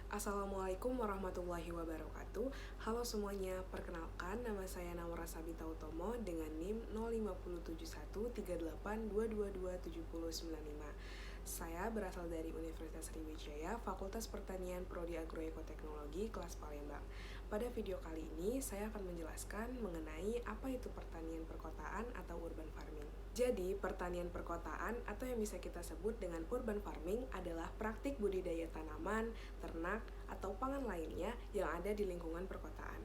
Assalamualaikum warahmatullahi wabarakatuh. Halo semuanya, perkenalkan nama saya Naura Sabita Utomo dengan NIM 0507138222795. Saya berasal dari Universitas Sriwijaya, Fakultas Pertanian Prodi Agroekoteknologi, kelas Palembang. Pada video kali ini, saya akan menjelaskan mengenai apa itu pertanian perkotaan atau urban farming. Jadi, pertanian perkotaan atau yang bisa kita sebut dengan urban farming adalah praktik budidaya tanaman, ternak, atau pangan lainnya yang ada di lingkungan perkotaan.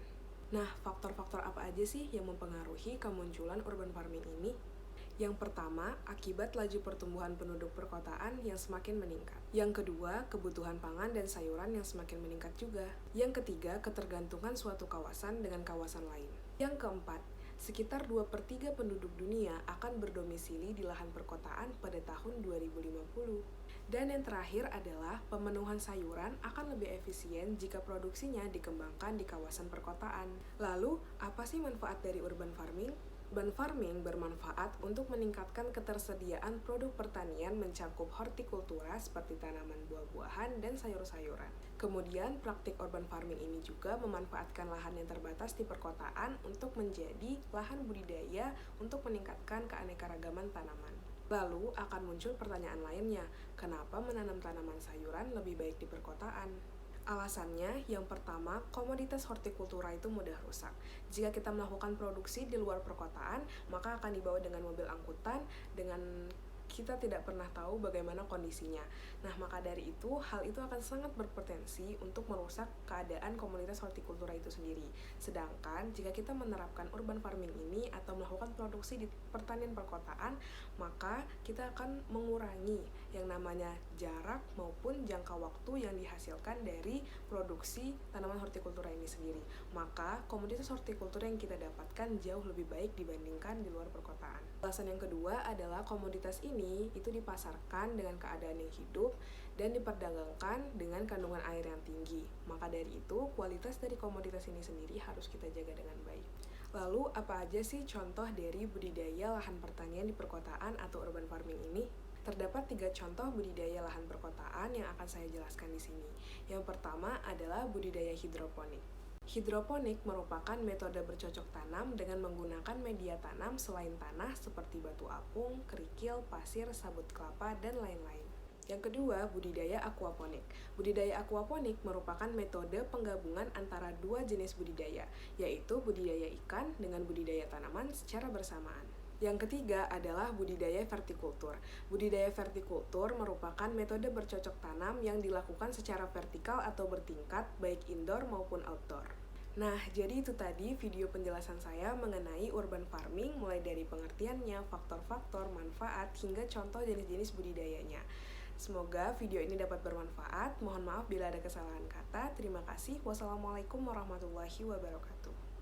Nah, faktor-faktor apa aja sih yang mempengaruhi kemunculan urban farming ini? Yang pertama, akibat laju pertumbuhan penduduk perkotaan yang semakin meningkat. Yang kedua, kebutuhan pangan dan sayuran yang semakin meningkat juga. Yang ketiga, ketergantungan suatu kawasan dengan kawasan lain. Yang keempat, sekitar 2/3 penduduk dunia akan berdomisili di lahan perkotaan pada tahun 2050. Dan yang terakhir adalah pemenuhan sayuran akan lebih efisien jika produksinya dikembangkan di kawasan perkotaan. Lalu, apa sih manfaat dari urban farming? Urban farming bermanfaat untuk meningkatkan ketersediaan produk pertanian mencakup hortikultura seperti tanaman buah-buahan dan sayur-sayuran. Kemudian, praktik urban farming ini juga memanfaatkan lahan yang terbatas di perkotaan untuk menjadi lahan budidaya untuk meningkatkan keanekaragaman tanaman. Lalu akan muncul pertanyaan lainnya, kenapa menanam tanaman sayuran lebih baik di perkotaan? Alasannya, yang pertama, komoditas hortikultura itu mudah rusak. Jika kita melakukan produksi di luar perkotaan, maka akan dibawa dengan mobil angkutan dengan kita tidak pernah tahu bagaimana kondisinya. Nah, maka dari itu, hal itu akan sangat berpotensi untuk merusak keadaan komunitas hortikultura itu sendiri. Sedangkan, jika kita menerapkan urban farming ini atau melakukan produksi di pertanian perkotaan, maka kita akan mengurangi yang namanya jarak maupun jangka waktu yang dihasilkan dari produksi tanaman hortikultura ini sendiri. Maka, komoditas hortikultura yang kita dapatkan jauh lebih baik dibandingkan di luar perkotaan. Alasan yang kedua adalah komoditas ini itu dipasarkan dengan keadaan yang hidup dan diperdagangkan dengan kandungan air yang tinggi. Maka dari itu, kualitas dari komoditas ini sendiri harus kita jaga dengan baik. Lalu, apa aja sih contoh dari budidaya lahan pertanian di perkotaan atau urban farming ini? Terdapat 3 contoh budidaya lahan perkotaan yang akan saya jelaskan di sini. Yang pertama adalah budidaya hidroponik. Hidroponik merupakan metode bercocok tanam dengan menggunakan media tanam selain tanah seperti batu apung, kerikil, pasir, sabut kelapa, dan lain-lain. Yang kedua, budidaya aquaponik. Budidaya aquaponik merupakan metode penggabungan antara 2 jenis budidaya, yaitu budidaya ikan dengan budidaya tanaman secara bersamaan. Yang ketiga adalah budidaya vertikultur. Budidaya vertikultur merupakan metode bercocok tanam yang dilakukan secara vertikal atau bertingkat, baik indoor maupun outdoor. Nah, jadi itu tadi video penjelasan saya mengenai urban farming, mulai dari pengertiannya, faktor-faktor, manfaat, hingga contoh jenis-jenis budidayanya. Semoga video ini dapat bermanfaat. Mohon maaf bila ada kesalahan kata. Terima kasih. Wassalamualaikum warahmatullahi wabarakatuh.